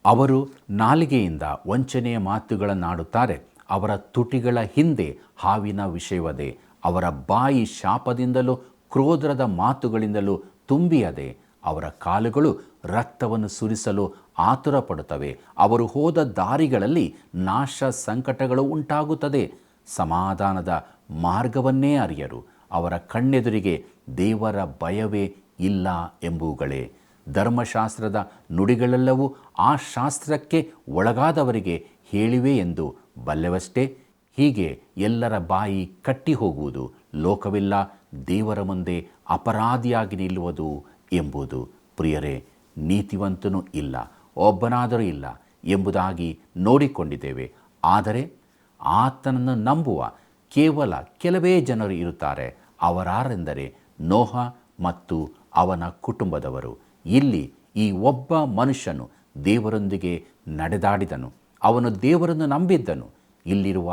ಅವರು ನಾಲಿಗೆಯಿಂದ ವಂಚನೆಯ ಮಾತುಗಳನ್ನಾಡುತ್ತಾರೆ. ಅವರ ತುಟಿಗಳ ಹಿಂದೆ ಹಾವಿನ ವಿಷಯವದೆ. ಅವರ ಬಾಯಿ ಶಾಪದಿಂದಲೂ ಕ್ರೋಧದ ಮಾತುಗಳಿಂದಲೂ ತುಂಬಿಯದೆ. ಅವರ ಕಾಲುಗಳು ರಕ್ತವನ್ನು ಸುರಿಸಲು ಆತುರಪಡುತ್ತವೆ. ಅವರು ಹೋದ ದಾರಿಗಳಲ್ಲಿ ನಾಶ ಸಂಕಟಗಳು ಉಂಟಾಗುತ್ತದೆ. ಸಮಾಧಾನದ ಮಾರ್ಗವನ್ನೇ ಅರಿಯರು. ಅವರ ಕಣ್ಣೆದುರಿಗೆ ದೇವರ ಭಯವೇ ಇಲ್ಲ ಎಂಬುವುಗಳೇ. ಧರ್ಮಶಾಸ್ತ್ರದ ನುಡಿಗಳೆಲ್ಲವೂ ಆ ಶಾಸ್ತ್ರಕ್ಕೆ ಒಳಗಾದವರಿಗೆ ಹೇಳಿವೆ ಎಂದು ಬಲ್ಲೆವಷ್ಟೇ. ಹೀಗೆ ಎಲ್ಲರ ಬಾಯಿ ಕಟ್ಟಿ ಹೋಗುವುದು, ಲೋಕವಿಲ್ಲ, ದೇವರ ಮುಂದೆ ಅಪರಾಧಿಯಾಗಿ ನಿಲ್ಲುವುದು ಎಂಬುದು. ಪ್ರಿಯರೇ, ನೀತಿವಂತನೂ ಇಲ್ಲ, ಒಬ್ಬನಾದರೂ ಇಲ್ಲ ಎಂಬುದಾಗಿ ನೋಡಿಕೊಂಡಿದ್ದೇವೆ. ಆದರೆ ಆತನನ್ನು ನಂಬುವ ಕೇವಲ ಕೆಲವೇ ಜನರು ಇರುತ್ತಾರೆ. ಅವರಾರೆಂದರೆ ನೋಹ ಮತ್ತು ಅವನ ಕುಟುಂಬದವರು. ಇಲ್ಲಿ ಈ ಒಬ್ಬ ಮನುಷ್ಯನು ದೇವರೊಂದಿಗೆ ನಡೆದಾಡಿದನು. ಅವನು ದೇವರನ್ನು ನಂಬಿದ್ದನು. ಇಲ್ಲಿರುವ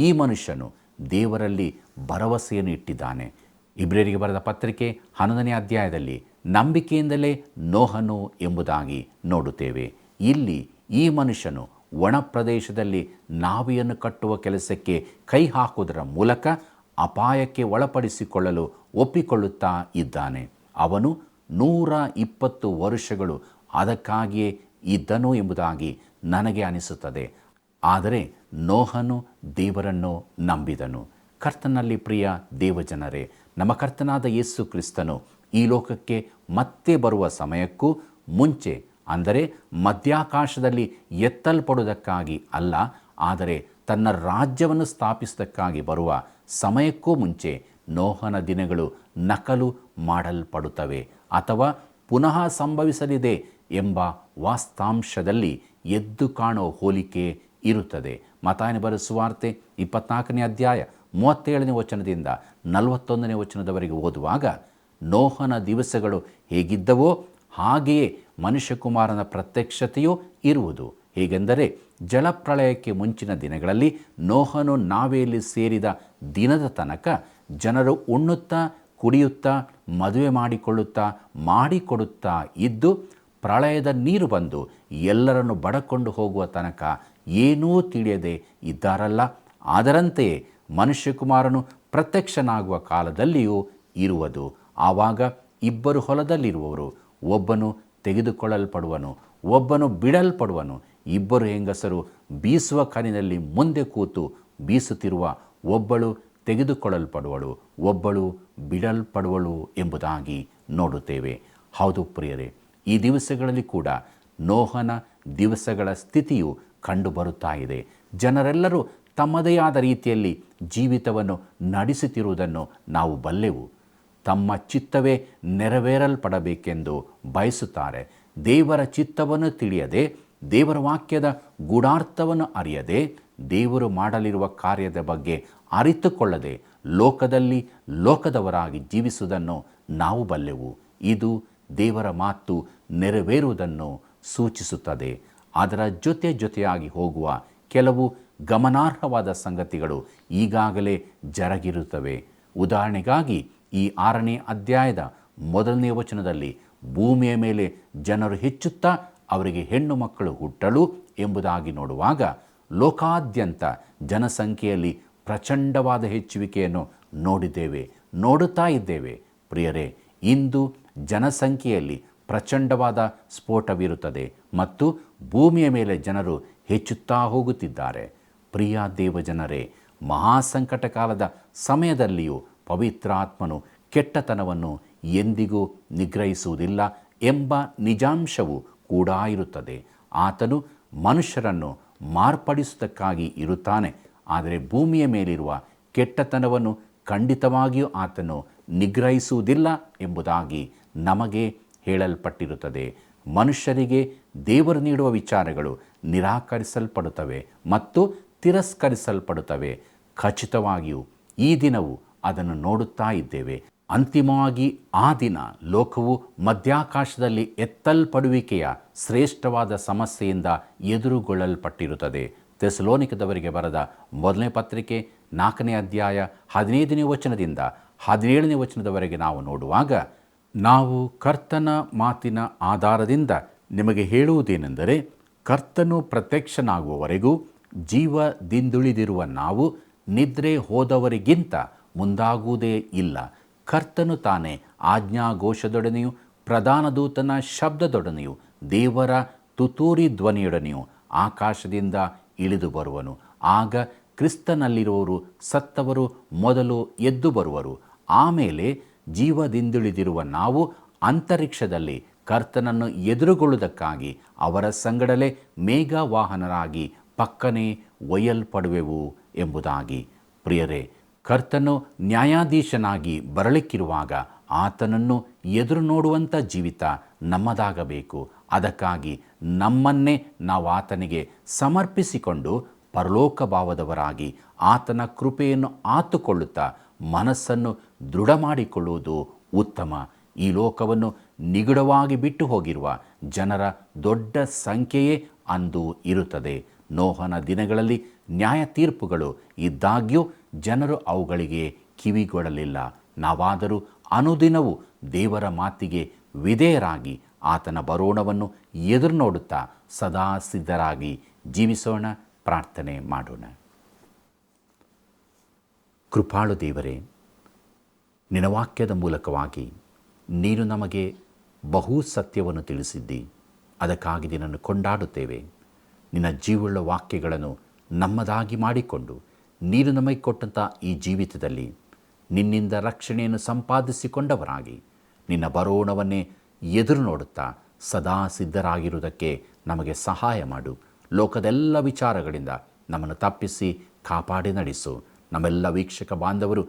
ಈ ಮನುಷ್ಯನು ದೇವರಲ್ಲಿ ಭರವಸೆಯನ್ನು ಇಟ್ಟಿದ್ದಾನೆ. ಇಬ್ರಿಯರಿಗೆ ಬರೆದ ಪತ್ರಿಕೆ 11ನೇ ಅಧ್ಯಾಯದಲ್ಲಿ ನಂಬಿಕೆಯಿಂದಲೇ ನೋಹನು ಎಂಬುದಾಗಿ ನೋಡುತ್ತೇವೆ. ಇಲ್ಲಿ ಈ ಮನುಷ್ಯನು ಒಣ ಪ್ರದೇಶದಲ್ಲಿ ನಾವೆಯನ್ನು ಕಟ್ಟುವ ಕೆಲಸಕ್ಕೆ ಕೈ ಹಾಕುವುದರ ಮೂಲಕ ಅಪಾಯಕ್ಕೆ ಒಳಪಡಿಸಿಕೊಳ್ಳಲು ಒಪ್ಪಿಕೊಳ್ಳುತ್ತಾ ಇದ್ದಾನೆ. ಅವನು 120 ವರ್ಷಗಳು ಅದಕ್ಕಾಗಿಯೇ ಇದ್ದನು ಎಂಬುದಾಗಿ ನನಗೆ ಅನಿಸುತ್ತದೆ. ಆದರೆ ನೋಹನು ದೇವರನ್ನು ನಂಬಿದನು. ಕರ್ತನಲ್ಲಿ ಪ್ರಿಯ ದೇವಜನರೇ, ನಮ್ಮ ಕರ್ತನಾದ ಯೇಸು ಕ್ರಿಸ್ತನು ಈ ಲೋಕಕ್ಕೆ ಮತ್ತೆ ಬರುವ ಸಮಯಕ್ಕೂ ಮುಂಚೆ, ಅಂದರೆ ಮಧ್ಯಾಕಾಶದಲ್ಲಿ ಎತ್ತಲ್ಪಡುವುದಕ್ಕಾಗಿ ಅಲ್ಲ, ಆದರೆ ತನ್ನ ರಾಜ್ಯವನ್ನು ಸ್ಥಾಪಿಸುವುದಕ್ಕಾಗಿ ಬರುವ ಸಮಯಕ್ಕೂ ಮುಂಚೆ ನೋಹನ ದಿನಗಳು ನಕಲು ಮಾಡಲ್ಪಡುತ್ತವೆ ಅಥವಾ ಪುನಃ ಸಂಭವಿಸಲಿದೆ ಎಂಬ ವಾಸ್ತವಾಂಶದಲ್ಲಿ ಎದ್ದು ಕಾಣೋ ಹೋಲಿಕೆ ಇರುತ್ತದೆ. ಮತ್ತಾಯನ ಬರೆದ ಸುವಾರ್ತೆ 24ನೇ ಅಧ್ಯಾಯ 37ನೇ ವಚನದಿಂದ 41ನೇ ವಚನದವರೆಗೆ ಓದುವಾಗ ನೋಹನ ದಿವಸಗಳು ಹೇಗಿದ್ದವೋ ಹಾಗೆಯೇ ಮನುಷ್ಯಕುಮಾರನ ಪ್ರತ್ಯಕ್ಷತೆಯೂ ಇರುವುದು. ಹೇಗೆಂದರೆ ಜಲಪ್ರಳಯಕ್ಕೆ ಮುಂಚಿನ ದಿನಗಳಲ್ಲಿ ನೋಹನು ನಾವೆಯಲ್ಲಿ ಸೇರಿದ ದಿನದ ತನಕ ಜನರು ಉಣ್ಣುತ್ತಾ ಕುಡಿಯುತ್ತಾ ಮದುವೆ ಮಾಡಿಕೊಡುತ್ತಾ ಇದ್ದು, ಪ್ರಳಯದ ನೀರು ಬಂದು ಎಲ್ಲರನ್ನು ಬಡಕೊಂಡು ಹೋಗುವ ತನಕ ಏನೂ ತಿಳಿಯದೆ ಇದ್ದಾರಲ್ಲ. ಅದರಂತೆಯೇ ಮನುಷ್ಯಕುಮಾರನು ಪ್ರತ್ಯಕ್ಷನಾಗುವ ಕಾಲದಲ್ಲಿಯೂ ಇರುವುದು. ಆವಾಗ ಇಬ್ಬರು ಹೊಲದಲ್ಲಿರುವವರು, ಒಬ್ಬನು ತೆಗೆದುಕೊಳ್ಳಲ್ಪಡುವನು, ಒಬ್ಬನು ಬಿಡಲ್ಪಡುವನು. ಇಬ್ಬರು ಹೆಂಗಸರು ಬೀಸುವ ಕನಿನಲ್ಲಿ ಮುಂದೆ ಕೂತು ಬೀಸುತ್ತಿರುವ, ಒಬ್ಬಳು ತೆಗೆದುಕೊಳ್ಳಲ್ಪಡುವಳು, ಒಬ್ಬಳು ಬಿಡಲ್ಪಡುವಳು ಎಂಬುದಾಗಿ ನೋಡುತ್ತೇವೆ. ಹೌದು ಪ್ರಿಯರೇ, ಈ ದಿವಸಗಳಲ್ಲಿ ಕೂಡ ನೋಹನ ದಿವಸಗಳ ಸ್ಥಿತಿಯು ಕಂಡುಬರುತ್ತಾ ಇದೆ. ಜನರೆಲ್ಲರೂ ತಮ್ಮದೇ ಆದ ರೀತಿಯಲ್ಲಿ ಜೀವಿತವನ್ನು ನಡೆಸುತ್ತಿರುವುದನ್ನು ನಾವು ಬಲ್ಲೆವು. ತಮ್ಮ ಚಿತ್ತವೇ ನೆರವೇರಲ್ಪಡಬೇಕೆಂದು ಬಯಸುತ್ತಾರೆ. ದೇವರ ಚಿತ್ತವನ್ನು ತಿಳಿಯದೆ, ದೇವರ ವಾಕ್ಯದ ಗೂಢಾರ್ಥವನ್ನು ಅರಿಯದೆ, ದೇವರು ಮಾಡಲಿರುವ ಕಾರ್ಯದ ಬಗ್ಗೆ ಅರಿತುಕೊಳ್ಳದೆ ಲೋಕದಲ್ಲಿ ಲೋಕದವರಾಗಿ ಜೀವಿಸುವುದನ್ನು ನಾವು ಬಲ್ಲೆವು. ಇದು ದೇವರ ಮಾತು ನೆರವೇರುವುದನ್ನು ಸೂಚಿಸುತ್ತದೆ. ಅದರ ಜೊತೆಯಾಗಿ ಹೋಗುವ ಕೆಲವು ಗಮನಾರ್ಹವಾದ ಸಂಗತಿಗಳು ಈಗಾಗಲೇ ಜರಗಿರುತ್ತವೆ. ಉದಾಹರಣೆಗಾಗಿ ಈ 6ನೇ ಅಧ್ಯಾಯದ 1ನೇ ವಚನದಲ್ಲಿ ಭೂಮಿಯ ಮೇಲೆ ಜನರು ಹೆಚ್ಚುತ್ತಾ ಅವರಿಗೆ ಹೆಣ್ಣು ಮಕ್ಕಳು ಹುಟ್ಟಲು ಎಂಬುದಾಗಿ ನೋಡುವಾಗ, ಲೋಕಾದ್ಯಂತ ಜನಸಂಖ್ಯೆಯಲ್ಲಿ ಪ್ರಚಂಡವಾದ ಹೆಚ್ಚುವಿಕೆಯನ್ನು ನೋಡುತ್ತಾ ಇದ್ದೇವೆ. ಪ್ರಿಯರೇ, ಇಂದು ಜನಸಂಖ್ಯೆಯಲ್ಲಿ ಪ್ರಚಂಡವಾದ ಸ್ಫೋಟವಿರುತ್ತದೆ ಮತ್ತು ಭೂಮಿಯ ಮೇಲೆ ಜನರು ಹೆಚ್ಚುತ್ತಾ ಹೋಗುತ್ತಿದ್ದಾರೆ. ಪ್ರಿಯ ದೇವಜನರೇ, ಮಹಾಸಂಕಟ ಕಾಲದ ಸಮಯದಲ್ಲಿಯೂ ಪವಿತ್ರಾತ್ಮನು ಕೆಟ್ಟತನವನ್ನು ಎಂದಿಗೂ ನಿಗ್ರಹಿಸುವುದಿಲ್ಲ ಎಂಬ ನಿಜಾಂಶವು ಕೂಡ ಇರುತ್ತದೆ. ಆತನು ಮನುಷ್ಯರನ್ನು ಮಾರ್ಪಡಿಸುವುದಕ್ಕಾಗಿ ಇರುತ್ತಾನೆ, ಆದರೆ ಭೂಮಿಯ ಮೇಲಿರುವ ಕೆಟ್ಟತನವನ್ನು ಖಂಡಿತವಾಗಿಯೂ ಆತನು ನಿಗ್ರಹಿಸುವುದಿಲ್ಲ ಎಂಬುದಾಗಿ ನಮಗೆ ಹೇಳಲ್ಪಟ್ಟಿರುತ್ತದೆ. ಮನುಷ್ಯರಿಗೆ ದೇವರು ನೀಡುವ ವಿಚಾರಗಳು ನಿರಾಕರಿಸಲ್ಪಡುತ್ತವೆ ಮತ್ತು ತಿರಸ್ಕರಿಸಲ್ಪಡುತ್ತವೆ. ಖಚಿತವಾಗಿಯೂ ಈ ದಿನವೂ ಅದನ್ನು ನೋಡುತ್ತಾ ಇದ್ದೇವೆ. ಅಂತಿಮವಾಗಿ ಆ ದಿನ ಲೋಕವು ಮಧ್ಯಾಕಾಶದಲ್ಲಿ ಎತ್ತಲ್ಪಡುವಿಕೆಯ ಶ್ರೇಷ್ಠವಾದ ಸಮಸ್ಯೆಯಿಂದ ಎದುರುಗೊಳ್ಳಲ್ಪಟ್ಟಿರುತ್ತದೆ. ಥೆಸಲೋನಿಕದವರಿಗೆ ಬರೆದ 1ನೇ ಪತ್ರಿಕೆ 4ನೇ ಅಧ್ಯಾಯ 15ನೇ ವಚನದಿಂದ 17ನೇ ವಚನದವರೆಗೆ ನಾವು ನೋಡುವಾಗ, ನಾವು ಕರ್ತನ ಮಾತಿನ ಆಧಾರದಿಂದ ನಿಮಗೆ ಹೇಳುವುದೇನೆಂದರೆ, ಕರ್ತನು ಪ್ರತ್ಯಕ್ಷನಾಗುವವರೆಗೂ ಜೀವದಿಂದುಳಿದಿರುವ ನಾವು ನಿದ್ರೆ ಹೋದವರಿಗಿಂತ ಮುಂದಾಗುವುದೇ ಇಲ್ಲ. ಕರ್ತನು ತಾನೇ ಆಜ್ಞಾಘೋಷದೊಡನೆಯೂ ಪ್ರಧಾನ ದೂತನ ಶಬ್ದದೊಡನೆಯೂ ದೇವರ ತುತ್ತೂರಿ ಧ್ವನಿಯೊಡನೆಯೂ ಆಕಾಶದಿಂದ ಇಳಿದು ಬರುವನು. ಆಗ ಕ್ರಿಸ್ತನಲ್ಲಿರುವವರು ಸತ್ತವರು ಮೊದಲು ಎದ್ದು ಬರುವರು. ಆಮೇಲೆ ಜೀವದಿಂದುಳಿದಿರುವ ನಾವು ಅಂತರಿಕ್ಷದಲ್ಲಿ ಕರ್ತನನ್ನು ಎದುರುಗೊಳ್ಳುವುದಕ್ಕಾಗಿ ಅವರ ಸಂಗಡಲೇ ಮೇಘವಾಹನರಾಗಿ ಪಕ್ಕನೆ ಒಯ್ಯಲ್ಪಡುವೆವು ಎಂಬುದಾಗಿ. ಪ್ರಿಯರೇ, ಕರ್ತನು ನ್ಯಾಯಾಧೀಶನಾಗಿ ಬರಲಿಕ್ಕಿರುವಾಗ ಆತನನ್ನು ಎದುರು ನೋಡುವಂಥ ಜೀವಿತ ನಮ್ಮದಾಗಬೇಕು. ಅದಕ್ಕಾಗಿ ನಮ್ಮನ್ನೇ ನಾವು ಆತನಿಗೆ ಸಮರ್ಪಿಸಿಕೊಂಡು ಪರಲೋಕ ಭಾವದವರಾಗಿ ಆತನ ಕೃಪೆಯನ್ನು ಆತುಕೊಳ್ಳುತ್ತಾ ಮನಸ್ಸನ್ನು ದೃಢ ಮಾಡಿಕೊಳ್ಳುವುದು ಉತ್ತಮ. ಈ ಲೋಕವನ್ನು ನಿಗೂಢವಾಗಿ ಬಿಟ್ಟು ಹೋಗಿರುವ ಜನರ ದೊಡ್ಡ ಸಂಖ್ಯೆಯೇ ಅಂದು ಇರುತ್ತದೆ. ನೋಹನ ದಿನಗಳಲ್ಲಿ ನ್ಯಾಯ ತೀರ್ಪುಗಳು ಇದ್ದಾಗ್ಯೂ ಜನರು ಅವುಗಳಿಗೆ ಕಿವಿಗೊಡಲಿಲ್ಲ. ನಾವಾದರೂ ಅನುದಿನವೂ ದೇವರ ಮಾತಿಗೆ ವಿಧೇಯರಾಗಿ ಆತನ ಬರೋಣವನ್ನು ಎದುರು ನೋಡುತ್ತಾ ಸದಾ ಸಿದ್ಧರಾಗಿ ಜೀವಿಸೋಣ. ಪ್ರಾರ್ಥನೆ ಮಾಡೋಣ. ಕೃಪಾಳು ದೇವರೇ, ನಿನ್ನ ವಾಕ್ಯದ ಮೂಲಕವಾಗಿ ನೀನು ನಮಗೆ ಬಹು ಸತ್ಯವನ್ನು ತಿಳಿಸಿದ್ದಿ. ಅದಕ್ಕಾಗಿ ನಿನ್ನನ್ನು ಕೊಂಡಾಡುತ್ತೇವೆ. ನಿನ್ನ ಜೀವವುಳ್ಳ ವಾಕ್ಯಗಳನ್ನು ನಮ್ಮದಾಗಿ ಮಾಡಿಕೊಂಡು ನೀನು ನಮಗೆ ಕೊಟ್ಟಂಥ ಈ ಜೀವಿತದಲ್ಲಿ ನಿನ್ನಿಂದ ರಕ್ಷಣೆಯನ್ನು ಸಂಪಾದಿಸಿಕೊಂಡವರಾಗಿ ನಿನ್ನ ಬರೋಣವನ್ನೇ ಎದುರು ನೋಡುತ್ತಾ ಸದಾ ಸಿದ್ಧರಾಗಿರುವುದಕ್ಕೆ ನಮಗೆ ಸಹಾಯ ಮಾಡು. ಲೋಕದೆಲ್ಲ ವಿಚಾರಗಳಿಂದ ನಮ್ಮನ್ನು ತಪ್ಪಿಸಿ ಕಾಪಾಡಿ ನಡೆಸು. ನಮ್ಮೆಲ್ಲ ವೀಕ್ಷಕ ಬಾಂಧವರು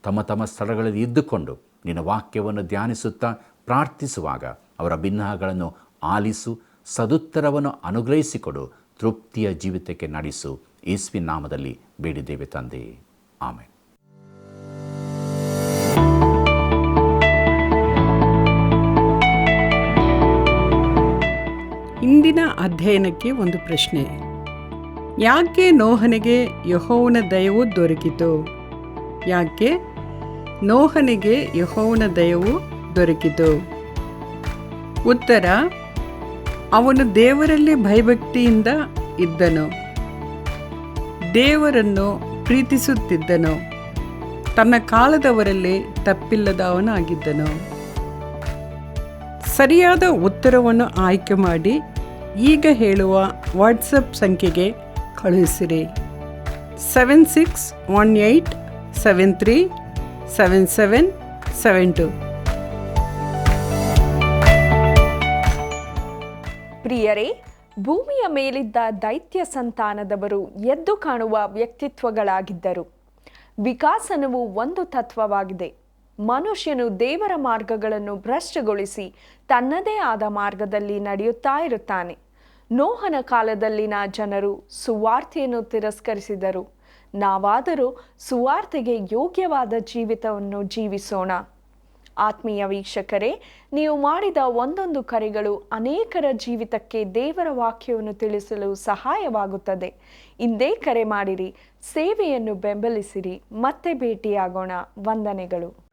ತಮ್ಮ ತಮ್ಮ ಸ್ಥಳಗಳಲ್ಲಿ ಇದ್ದುಕೊಂಡು ನಿನ್ನ ವಾಕ್ಯವನ್ನು ಧ್ಯಾನಿಸುತ್ತಾ ಪ್ರಾರ್ಥಿಸುವಾಗ ಅವರ ಭಿನ್ನಹಗಳನ್ನು ಆಲಿಸು, ಸದುತ್ತರವನ್ನು ಅನುಗ್ರಹಿಸಿಕೊಡು, ತೃಪ್ತಿಯ ಜೀವಿತಕ್ಕೆ ನಡೆಸು. ಯೇಸುವಿನ ನಾಮದಲ್ಲಿ ಬೇಡಿದ್ದೇವೆ ತಂದೆ, ಆಮೆನ್. ಇಂದಿನ ಅಧ್ಯಯನಕ್ಕೆ ಒಂದು ಪ್ರಶ್ನೆ. ಯಾಕೆ ನೋಹನಿಗೆ ಯೆಹೋವನ ದಯವು ದೊರಕಿತು? ಯಾಕೆ ನೋಹನಿಗೆ ಯೆಹೋವನ ದಯವು ದೊರಕಿತು? ಉತ್ತರ: ಅವನು ದೇವರಲ್ಲಿ ಭಯಭಕ್ತಿಯಿಂದ ಇದ್ದನು, ದೇವರನ್ನು ಪ್ರೀತಿಸುತ್ತಿದ್ದನು, ತನ್ನ ಕಾಲದವರಲ್ಲಿ ತಪ್ಪಿಲ್ಲದವನಾಗಿದ್ದನು. ಸರಿಯಾದ ಉತ್ತರವನ್ನು ಆಯ್ಕೆ ಮಾಡಿ ಈಗ ಹೇಳುವ ವಾಟ್ಸಪ್ ಸಂಖ್ಯೆಗೆ ಕಳುಹಿಸಿರಿ. 7618737772. ಪ್ರಿಯರೇ, ಭೂಮಿಯ ಮೇಲಿದ್ದ ದೈತ್ಯ ಸಂತಾನದವರು ಎದ್ದು ಕಾಣುವ ವ್ಯಕ್ತಿತ್ವಗಳಾಗಿದ್ದರು. ವಿಕಾಸನವು ಒಂದು ತತ್ವವಾಗಿದೆ. ಮನುಷ್ಯನು ದೇವರ ಮಾರ್ಗಗಳನ್ನು ಭ್ರಷ್ಟಗೊಳಿಸಿ ತನ್ನದೇ ಆದ ಮಾರ್ಗದಲ್ಲಿ ನಡೆಯುತ್ತಾ ಇರುತ್ತಾನೆ. ನೋಹನ ಕಾಲದಲ್ಲಿನ ಜನರು ಸುವಾರ್ತೆಯನ್ನು ತಿರಸ್ಕರಿಸಿದರು. ನಾವಾದರೂ ಸುವಾರ್ತೆಗೆ ಯೋಗ್ಯವಾದ ಜೀವಿತವನ್ನು ಜೀವಿಸೋಣ. ಆತ್ಮೀಯ ವೀಕ್ಷಕರೇ, ನೀವು ಮಾಡಿದ ಒಂದೊಂದು ಕರೆಗಳು ಅನೇಕರ ಜೀವಿತಕ್ಕೆ ದೇವರ ವಾಕ್ಯವನ್ನು ತಿಳಿಸಲು ಸಹಾಯವಾಗುತ್ತದೆ. ಇಂದೇ ಕರೆ ಮಾಡಿರಿ, ಸೇವೆಯನ್ನು ಬೆಂಬಲಿಸಿರಿ. ಮತ್ತೆ ಭೇಟಿಯಾಗೋಣ. ವಂದನೆಗಳು.